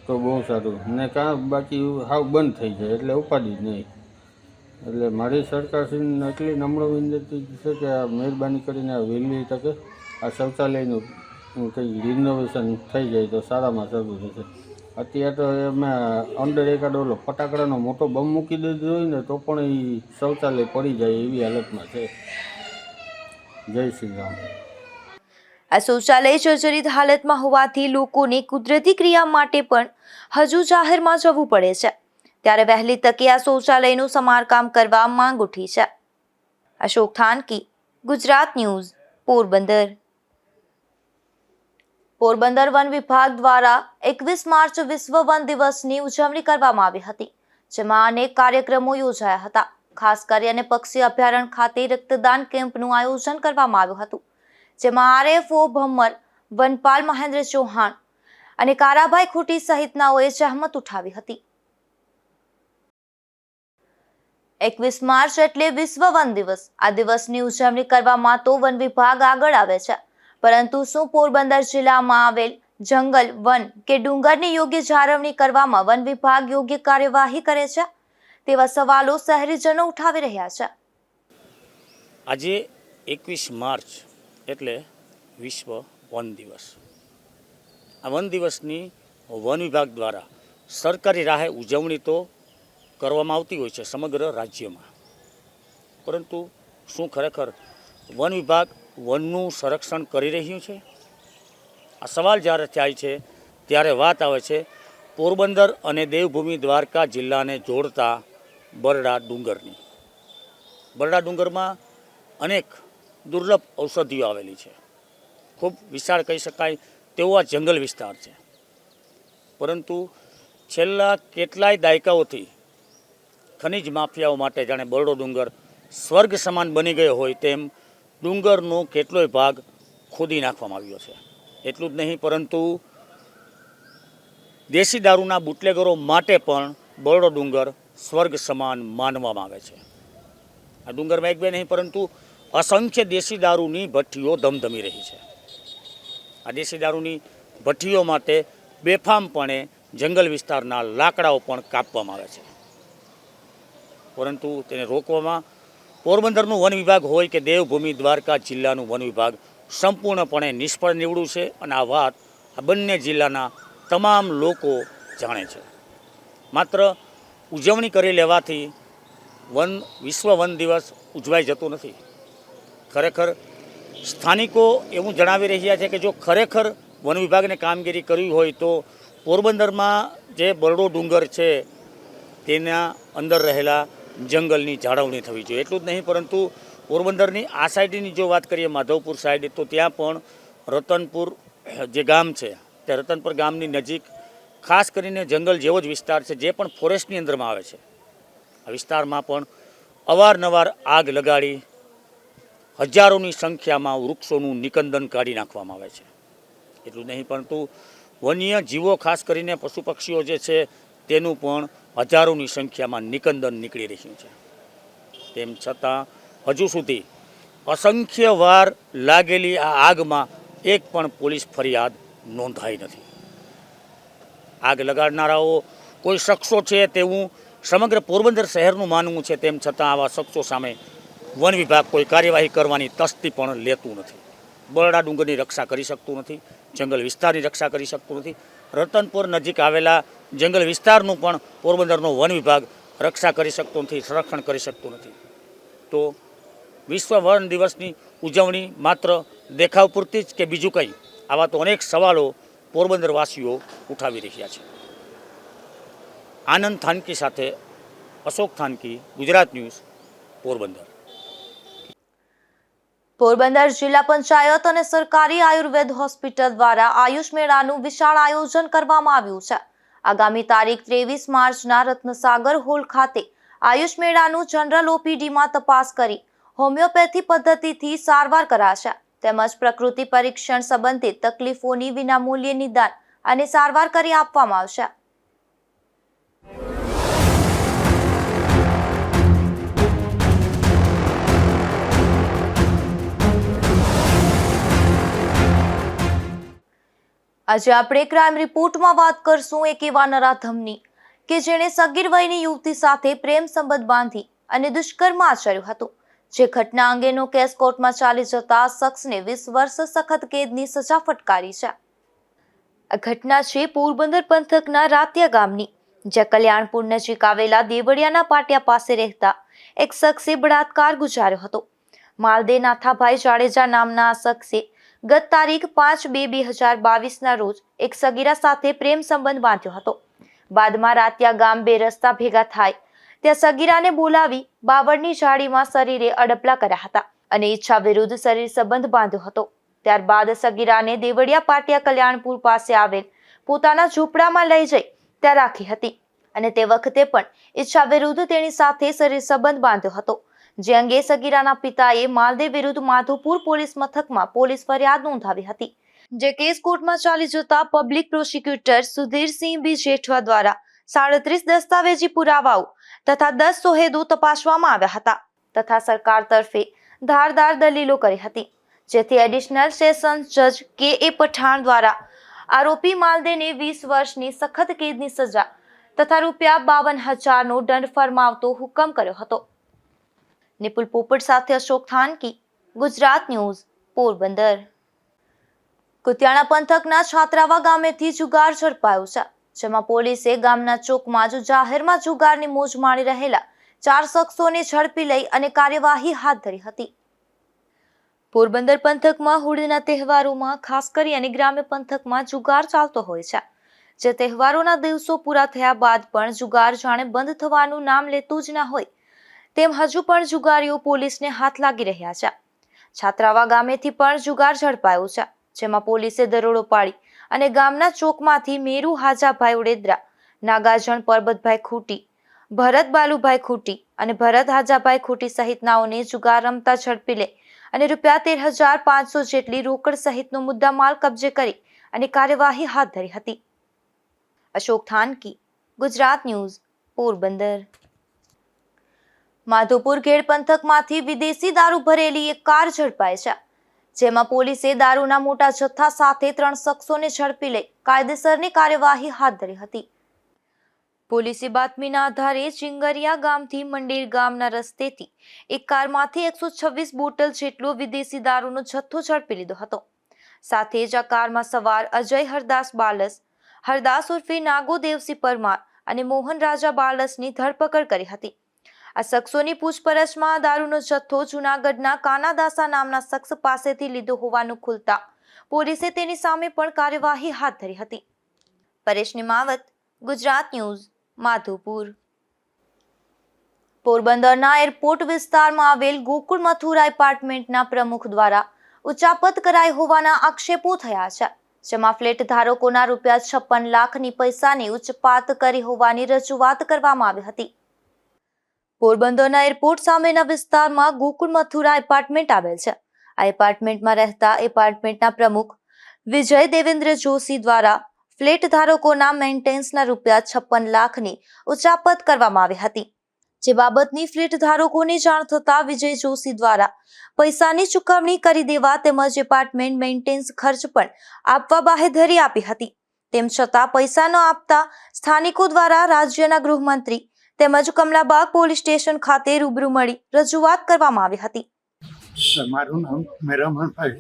તો બહુ સારું, ને કાં બાકી હાવ બંધ થઈ જાય એટલે ઉપાડી જ નહીં. એટલે મારી સરકારશ્રીને એટલી નમ્ર વિનંતી છે કે આ મહેરબાની કરીને આ વહેલી તકે આ શૌચાલયનું કંઈ રિનોવેશન થઈ જાય તો સારામાં સારું રહેશે. અત્યારે તો એમાં અંદર એકાદ ઓલો ફટાકડાનો મોટો બમ મૂકી દીધો હોય ને તો પણ એ શૌચાલય પડી જાય એવી હાલતમાં છે. જય શ્રી રામ. આ શૌચાલય જર્જરિત હાલતમાં હોવાથી લોકોને કુદરતી ક્રિયા માટે પણ હજુ જાહેરમાં જવું પડે છે. ત્યારે વહેલી તકે આ શૌચાલયનું સમારકામ કરવા માંગ ઉઠી છે. અશોક થાનકી, ગુજરાત ન્યૂઝ, પોરબંદર. પોરબંદર વન વિભાગ દ્વારા 21 માર્ચ વિશ્વ વન દિવસની ઉજવણી કરવામાં આવી હતી, જેમાં અનેક કાર્યક્રમો યોજાયા હતા. ખાસ કરીને પક્ષી અભયારણ્ય ખાતે રક્તદાન કેમ્પનું આયોજન કરવામાં આવ્યું હતું, જેમાં આરએફઓ ભમર, વનપાલ મહેન્દ્ર ચૌહાણ અને કારાભાઈ ખૂટી સહિતનાઓએ જહેમત ઉઠાવી હતી. 21 માર્ચ એટલે વિશ્વ વન દિવસ. આ દિવસની ઉજવણી કરવામાં તો વન વિભાગ આગળ આવે છે, પરંતુ શું પોરબંદર જિલ્લામાં આવેલ જંગલ, વન કે ડુંગરની યોગ્ય જાળવણી કરવામાં વન વિભાગ યોગ્ય કાર્યવાહી કરે છે? તેવા સવાલો શહેરીજનો ઉઠાવી રહ્યા છે. આજે 21 માર્ચ એટલે વિશ્વ વન દિવસ. આ વન દિવસની વન વિભાગ દ્વારા સરકારી રાહે ઉજવણી તો કરવામાં આવતી હોય છે સમગ્ર રાજ્યમાં, પરંતુ શું ખરેખર વન વિભાગ વનનું સંરક્ષણ કરી રહ્યું છે? આ સવાલ જ્યારે થાય છે ત્યારે વાત આવે છે પોરબંદર અને દેવભૂમિ દ્વારકા જિલ્લાને જોડતા બરડા ડુંગરની. બરડા ડુંગરમાં અનેક દુર્લભ ઔષધિઓ આવેલી છે. ખૂબ વિશાળ કહી શકાય તેવો આ જંગલ વિસ્તાર છે, પરંતુ છેલ્લા કેટલાય દાયકાઓથી ખનિજ માફિયાઓ માટે જાણે બરડો ડુંગર સ્વર્ગ સમાન બની ગયો હોય તેમ ડુંગરનો કેટલોય ભાગ ખોદી નાખવામાં આવ્યો છે. એટલું જ નહીં, પરંતુ દેશી દારૂના બુટલેગરો માટે પણ બરડો ડુંગર સ્વર્ગ સમાન માનવામાં આવે છે. આ ડુંગરમાં એક બે નહીં પરંતુ અસંખ્ય દેશી દારૂની ભઠ્ઠીઓ ધમધમી રહી છે. આ દેશી દારૂની ભઠ્ઠીઓ માટે બેફામપણે જંગલ વિસ્તારના લાકડાઓ પણ કાપવામાં આવે છે, પરંતુ તેને રોકવામાં પોરબંદરનું વન વિભાગ હોય કે દેવભૂમિ દ્વારકા જિલ્લાનું વન વિભાગ સંપૂર્ણપણે નિષ્ફળ નીવડ્યું છે. અને આ વાત આ બંને જિલ્લાના તમામ લોકો જાણે છે. માત્ર ઉજવણી કરી લેવાથી વિશ્વ વન દિવસ ઉજવાઈ જતો નથી. ખરેખર સ્થાનિકો એવું જણાવી રહ્યા છે કે જો ખરેખર વન વિભાગને કામગીરી કરવી હોય તો પોરબંદરમાં જે બરડો ડુંગર છે તેના અંદર રહેલા જંગલની જાળવણી થવી જોઈએ. એટલું જ નહીં, પરંતુ પોરબંદરની આ સાઈડની જો વાત કરીએ માધવપુર સાઈડ, તો ત્યાં પણ રતનપુર જે ગામ છે તે રતનપુર ગામની નજીક ખાસ કરીને જંગલ જેવો જ વિસ્તાર છે, જે પણ ફોરેસ્ટની અંદરમાં આવે છે. આ વિસ્તારમાં પણ અવારનવાર આગ લગાડી હજારોની સંખ્યામાં વૃક્ષોનું નિકંદન કાઢી નાખવામાં આવે છે. એટલું નહીં પરંતુ વન્ય જીવો ખાસ કરીને પશુ પક્ષીઓ જે છે તેનું પણ હજારોની સંખ્યામાં નિકંદન નીકળી રહ્યું છે. તેમ છતાં હજુ સુધી અસંખ્ય વાર લાગેલી આ આગમાં એક પણ પોલીસ ફરિયાદ નોંધાઈ નથી. આગ લગાડનારાઓ કોઈ શખ્સો છે તેવું સમગ્ર પોરબંદર શહેરનું માનવું છે. તેમ છતાં આવા શખ્સો સામે વન વિભાગ કોઈ કાર્યવાહી કરવાની તસ્દી પણ લેતું નથી. બરડા ડુંગરની રક્ષા કરી શકતું નથી, જંગલ વિસ્તારની રક્ષા કરી શકતું નથી. રતનપુર નજીક આવેલા જંગલ વિસ્તારનું પણ પોરબંદરનો વન વિભાગ રક્ષા કરી શકતો નથી, સંરક્ષણ કરી શકતું નથી. તો વિશ્વ વન દિવસની ઉજવણી માત્ર દેખાવ પૂરતી જ કે બીજું કંઈ? આવા તો અનેક સવાલો પોરબંદરવાસીઓ ઉઠાવી રહ્યા છે. આનંદ થાનકી સાથે અશોક થાનકી, ગુજરાત ન્યૂઝ, પોરબંદર. પોરબંદર જિલ્લા પંચાયત અને સરકારી આયુર્વેદ હોસ્પિટલ દ્વારા આયુષ મેળાનું વિશાળ આયોજન કરવામાં આવ્યું છે. આગામી તારીખ 23 માર્ચના રત્નસાગર હોલ ખાતે આયુષ મેળાનું જનરલ ઓપીડીમાં તપાસ કરી હોમિયોપેથી પદ્ધતિથી સારવાર કરાશે, તેમજ પ્રકૃતિ પરીક્ષણ સંબંધિત તકલીફોની વિનામૂલ્યે નિદાન અને સારવાર કરી આપવામાં આવશે. આજે આપણે ક્રાઇમ રિપોર્ટમાં વાત કરશું એક એવા નરાધમની કે જેણે સગીર વયની યુવતી સાથે પ્રેમ સંબંધ બાંધી અને દુષ્કર્મ આચર્યું હતું. જે ઘટના અંગેનો કેસ કોર્ટમાં ચાલી જતા શખ્સને 20 વર્ષ સખત કેદની સજા ફટકારી છે. આ ઘટના છે પોરબંદર પંથકના રાતિયા ગામની, જ્યાં કલ્યાણપુર નજીક આવેલા દેવળિયાના પાટિયા પાસે રહેતા એક શખ્સે બળાત્કાર ગુજાર્યો હતો. માલદે નાથાભાઈ જાડેજા નામના આ શખ્સે ગત તારીખ 5/2/2022ના રોજ એક સગીરા સાથે પ્રેમ સંબંધ બાંધ્યો હતો. બાદમાં રાતિયા ગામ બે રસ્તા ભેગા થાય ત્યાં સગીરાને બોલાવી બાવળની જાળીમાં શરીરે અડપલા કર્યા હતા અને ઈચ્છા વિરુદ્ધ શરીર સંબંધ બાંધ્યો હતો. ત્યારબાદ સગીરાને દેવળિયા પાટિયા કલ્યાણપુર પાસે આવેલ પોતાના ઝૂંપડામાં લઈ જઈ ત્યાં રાખી હતી અને તે વખતે પણ ઈચ્છા વિરુદ્ધ તેની સાથે શરીર સંબંધ બાંધ્યો હતો. જે અંગે સગીરાના પિતાએ માલદે વિરુદ્ધ માધવપુર પોલીસ મથકમાં પોલીસ ફરિયાદ નોંધાવી હતી. જે કેસ કોર્ટમાં ચાલી જતા પબ્લિક પ્રોસિક્યુટર સુધીરસિંહ બી જેઠવા દ્વારા 37 દસ્તાવેજી પુરાવાઓ તથા 10 સોહેદો તપાસવામાં આવ્યા હતા તથા સરકાર તરફે ધારદાર દલીલો કરી હતી, જેથી એડિશનલ સેશન્સ જજ કે.એ. પઠાણ દ્વારા આરોપી માલદેને 20 વર્ષની સખત કેદની સજા તથા ₹52,000નો દંડ ફરમાવતો હુકમ કર્યો હતો. નિપુલ પોપટ સાથે અશોક થાનકી, ગુજરાત ન્યૂઝ, પોરબંદર. કુતિયાણા પંથકના છાત્રાવા ગામેથી જુગાર ઝડપાયો છે, જેમાં પોલીસે ગામના ચોકમાં જાહેરમાં જુગારની મોજ માણી રહેલા 4 શખ્સોને ઝડપી લઈ અને કાર્યવાહી હાથ ધરી હતી. પોરબંદર પંથકમાં હોળીના તહેવારોમાં ખાસ કરી અને ગ્રામ્ય પંથકમાં જુગાર ચાલતો હોય છે, જે તહેવારોના દિવસો પૂરા થયા બાદ પણ જુગાર જાણે બંધ થવાનું નામ લેતું જ ના હોય તેમ હજુ પણ જુગારીઓ પોલીસને હાથ લાગી રહ્યા છે. છાત્રાવા ગામેથી પણ જુગાર ઝડપાયો છે, જેમાં પોલીસે દરોડો પાડી અને ગામના ચોકમાંથી મેરુ હાજાભાઈ ઉડેદરા, નાગાજણ પરબતભાઈ ખૂટી, ભરત બાલુભાઈ ખૂટી અને ભરત હાજાભાઈ ખૂટી સહિતનાઓને જુગાર રમતા ઝડપી લે અને ₹13,500 જેટલી રોકડ સહિતનો મુદ્દામાલ કબજે કરી અને કાર્યવાહી હાથ ધરી હતી. અશોક થાનકી, ગુજરાત ન્યૂઝ, પોરબંદર. માધવપુર ઘેડ પંથકમાંથી વિદેશી દારૂ ભરેલી એક કાર ઝડપાઈ છે, જેમાં પોલીસે દારૂના મોટા જથ્થા સાથે 3 શખ્સોને ઝડપી લઈ કાયદેસરની કાર્યવાહી હાથ ધરી હતી. પોલીસે બાતમીના આધારે ચિંગરિયા ગામથી મંડેર ગામના રસ્તેથી એક કારમાંથી 126 બોટલ જેટલો વિદેશી દારૂનો જથ્થો ઝડપી લીધો હતો. સાથે જ આ કારમાં સવાર અજય હરદાસ બાલસ, હરદાસ ઉર્ફે નાગો દેવસી પરમાર અને મોહન રાજા બાલસની ધરપકડ કરી હતી. આ શખ્સોની પૂછપરછમાં દારૂનો જથ્થો જૂનાગઢના કાનાદાસા નામના શખ્સ પાસેથી લીધો હોવાનું ખુલતા પોલીસે તેની સામે પણ કાર્યવાહી હાથ ધરી હતી. પરેશ નિમાવત, ગુજરાત ન્યૂઝ, માધવપુર. પોરબંદરના એરપોર્ટ વિસ્તારમાં આવેલ ગોકુળ મથુરા એપાર્ટમેન્ટના પ્રમુખ દ્વારા ઉચાપત કરાઈ હોવાના આક્ષેપો થયા છે, જેમાં ફ્લેટ ધારકોના ₹56 લાખની પૈસાની ઉચપાત કરી હોવાની રજૂઆત કરવામાં આવી હતી. પોરબંદરના એરપોર્ટ સામેના વિસ્તારમાં ગોકુળ મથુરા એપાર્ટમેન્ટ આવેલ છે. આ એપાર્ટમેન્ટમાં રહેતા એપાર્ટમેન્ટના પ્રમુખ વિજય દેવેન્દ્ર જોશી દ્વારા ફ્લેટ ધારકોના મેન્ટેનન્સના ₹56 લાખની ઉચાપત કરવામાં આવી હતી. જે બાબતની ફ્લેટ ધારકોને જાણ થતા વિજય જોશી દ્વારા પૈસાની ચૂકવણી કરી દેવા તેમજ એપાર્ટમેન્ટ મેન્ટેનન્સ ખર્ચ પણ આપવા બાહેધરી આપી હતી. તેમ છતાં પૈસા ન આપતા સ્થાનિકો દ્વારા રાજ્યના ગૃહમંત્રી તેમજ કમલાબાગ પોલીસ સ્ટેશન ખાતે રૂબરૂ મળી રજૂઆત કરવામાં આવી હતી. મારું નામ મેરામણભાઈ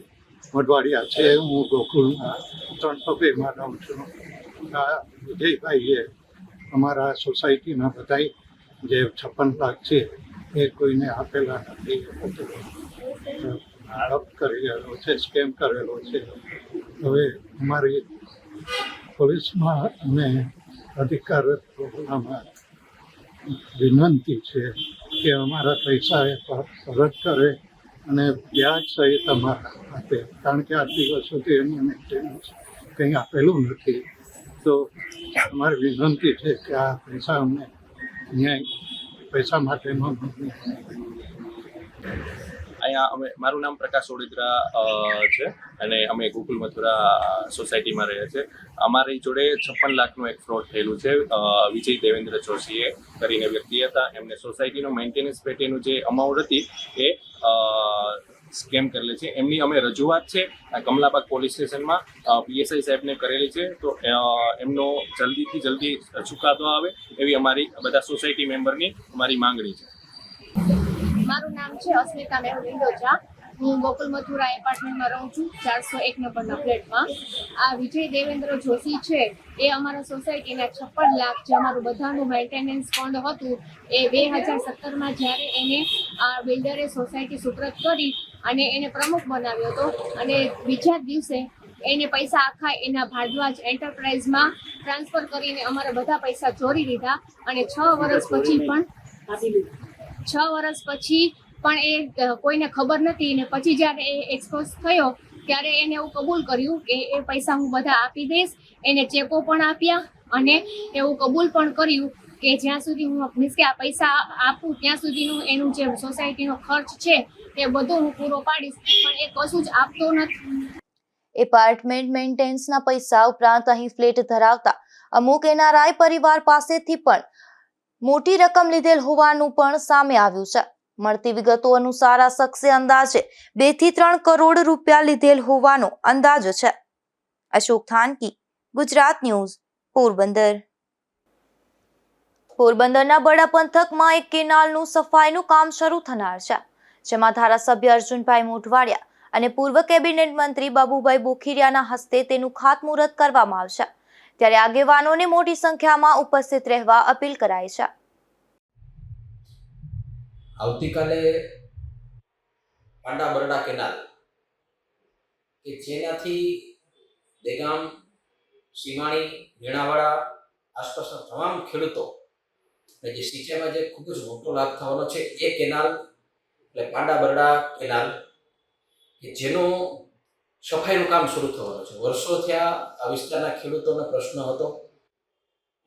મોઢવાડિયા છે. હું ગોકુળમાં 302માં રહું છું. વિજયભાઈએ અમારા સોસાયટીના બધા જે 56 લાખ છે એ કોઈને આપેલા નથી. હડપ કરેલો છે, સ્કેમ કરેલો છે. હવે અમારી પોલીસમાં અને અધિકારીઓમાં વિનંતી છે કે અમારા પૈસા એ પરત કરે અને વ્યાજ સહિત અમારા આપે, કારણ કે આટલી વર્ષોથી એમને મેન્ટેનન્સ કંઈ આપેલું નથી. તો અમારી વિનંતી છે કે આ પૈસા અમને પૈસા માટેનો અહીંયા મારું નામ પ્રકાશ ઓડિત્રા છે અને અમે ગોકુલ મથુરા સોસાયટીમાં રહીએ છીએ. અમારી જોડે 56 લાખનું એક ફ્રોડ થયેલું છે. વિજય દેવેન્દ્ર જોશીએ કરીને વ્યક્તિ હતા, એમને સોસાયટીનો મેન્ટેનન્સ પેટેનું જે અમાઉન્ટ હતી એ સ્કેમ કરેલી છે. એમની અમે રજૂઆત છે કમલાબાગ પોલીસ સ્ટેશનમાં PSI સાહેબને કરેલી છે. તો એમનો જલ્દીથી જલ્દી ચુકાદો આવે એવી અમારી બધા સોસાયટી મેમ્બરની અમારી માંગણી છે. મારું નામ છે અસ્મિતા મેહુલ ઇન્ડોચા. હું ગોકુલ મથુરા એપાર્ટમેન્ટમાં રહું છું, 401 નંબરના ફ્લેટમાં. આ વિજય દેવેન્દ્ર જોશી છે એ અમારા સોસાયટીના 56 લાખ, જે અમારું બધાનું મેન્ટેનન્સ ફંડ હતું, એ 2017માં જ્યારે એને આ બિલ્ડરે સોસાયટી સુપ્રત કરી અને એને પ્રમુખ બનાવ્યો હતો અને બીજા દિવસે એને પૈસા આખા એના ભારદ્વાજ એન્ટરપ્રાઇઝમાં ટ્રાન્સફર કરીને અમારા બધા પૈસા ચોરી લીધા અને 6 વર્ષ પછી પણ એ કોઈને ખબર નથી. ને પછી જ્યારે એ એક્સપોઝ થયો ત્યારે એને એવું કબૂલ કર્યું કે એ પૈસા હું બધા આપી દઈશ. એને ચેકો પણ આપ્યા અને એવું કબૂલ પણ કર્યું કે જ્યાં સુધી હું મીન્સ કે આ પૈસા આપું ત્યાં સુધીનું એનું જે સોસાયટીનો ખર્ચ છે એ બધો હું પૂરો પાડીશ, પણ એ કશું જ આપતો નથી. એપાર્ટમેન્ટ મેન્ટેનન્સના પૈસા ઉપરાંત અહીં ફ્લેટ ધરાવતા અમુક NRI પરિવાર પાસેથી પણ મોટી રકમ લીધેલ હોવાનું પણ સામે આવ્યું છે. મળતી વિગતો અનુસાર આ શખ્સે અંદાજે 2 થી 3 કરોડ રૂપિયા લીધેલ હોવાનો અંદાજ છે. અશોક થાનકી, ગુજરાત ન્યૂઝ, પોરબંદર. પોરબંદરના બડા પંથકમાં એક કેનાલનું સફાઈનું કામ શરૂ થનાર છે, જેમાં ધારાસભ્ય અર્જુનભાઈ મોઢવાડિયા અને પૂર્વ કેબિનેટ મંત્રી બાબુભાઈ બોખીરિયાના હસ્તે તેનું ખાતમુહૂર્ત કરવામાં આવશે. ત્યારે આગેવાનોને મોટી સંખ્યામાં ઉપસ્થિત રહેવા અપીલ કરાઈ છે. આવતીકાલે પાંડા બરડા કેનાલ કે જેનાથી દેગામ, સીમાણી, વીણાવાડા આસપાસના તમામ ખેડૂતો જે સિંચાઈમાં જે ખૂબ જ મોટો લાભ થવાનો છે એ કેનાલ એટલે પાંડા બરડા કેનાલ કે જેનું સફાઈનું કામ શરૂ થવાનું છે. વર્ષો થયા આ વિસ્તારના ખેડૂતોનો પ્રશ્ન હતો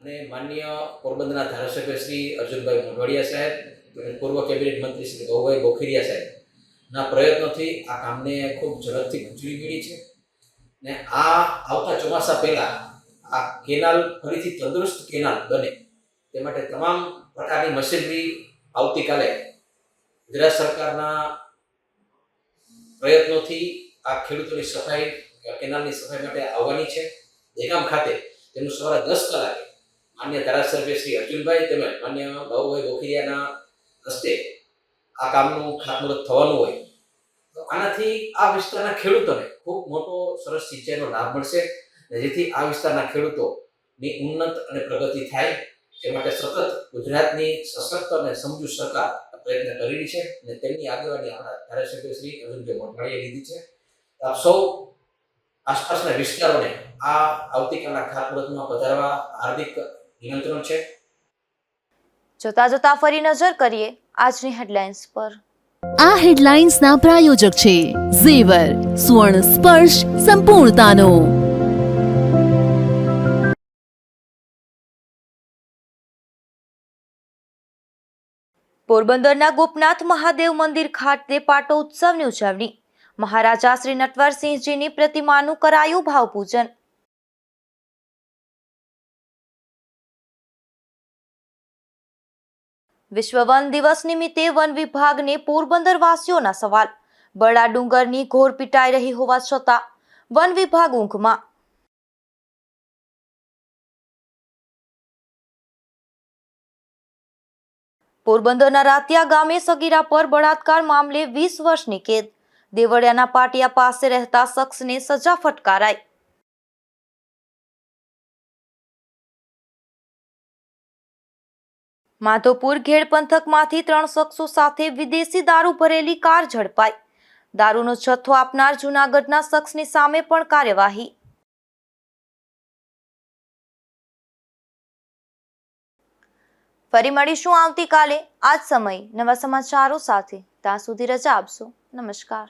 અને માનનીય પોરબંદરના ધારાસભ્ય શ્રી અર્જુનભાઈ મોઢવાડિયા સાહેબ, પૂર્વ કેબિનેટ મંત્રી શ્રી બાબુભાઈ બોખીરિયા સાહેબના પ્રયત્નોથી આ કામને ખૂબ ઝડપથી મંજૂરી મળી છે ને આ આવતા ચોમાસા પહેલા આ કેનાલ ફરીથી તંદુરસ્ત કેનાલ બને તે માટે તમામ પ્રકારની મશીનરી આવતીકાલે ગુજરાત સરકારના પ્રયત્નોથી આ ખેડૂતોની સફાઈ, કેનાલની સફાઈ માટે આવવાની છે. દેગામ ખાતે તેનું સવારે 10 કલાકે માન્ય ધારાસભ્ય શ્રી અર્જુનભાઈ તેમજ માન્ય બાબુભાઈ બોખીરિયાના હસ્તે આ કામનું ખાતમુહૂર્ત થવાનું હોય. તો આનાથી આ વિસ્તારના ખેડૂતોને ખૂબ મોટો સરસ સિંચાઈનો લાભ મળશે અને જેથી આ વિસ્તારના ખેડૂતોની ઉન્નત અને પ્રગતિ થાય તે માટે સતત ગુજરાતની સશક્ત અને સમજુ સરકાર પ્રયત્ન કરી રહી છે અને તેમની આગેવાની આપણા ધારાસભ્ય શ્રી અર્જુનભાઈ મોઢવાડિયાએ લીધી છે. આપ સૌ આસપાસના વિસ્તારોને આ આવતીકાલના ખાતમુહૂર્તમાં પધારવા હાર્દિક નિમંત્રણ છે. જોતા જોતા ફરી નજર કરીએ આજની હેડલાઇન્સ પર. આ હેડલાઇન્સના પ્રાયોજક છે ઝેવર, સુવર્ણ સ્પર્શ સંપૂર્ણતાનો. પોરબંદરના ગોપનાથ મહાદેવ મંદિર ખાતે પાટોત્સવની ઉજવણી. મહારાજા શ્રી નટવરસિંહજીની પ્રતિમાનું કરાયું ભાવપૂજન. વિશ્વ વન દિવસ નિમિત્તે વન વિભાગને પોરબંદર વાસીઓના સવાલ. બરડા ડુંગરની ઘોર પીટાઈ રહી હોવા છતાં વન વિભાગ ઊંઘમાં. પોરબંદરના રાતિયા ગામે સગીરા પર બળાત્કાર મામલે 20 વર્ષની કેદ. દેવળિયાના પાટિયા પાસે રહેતા શખ્સને સજા ફટકારાઈ. માધોપુર ઘેડ પંથકમાંથી 3 શખ્સો સાથે વિદેશી દારૂ ભરેલી કાર ઝડપાઈ. દારૂનો જથ્થો આપનાર જૂનાગઢના શખ્સની સામે પણ કાર્યવાહી. ફરી મળીશું આવતીકાલે આ જ સમયે નવા સમાચારો સાથે. ત્યાં સુધી રજા આપશો. નમસ્કાર.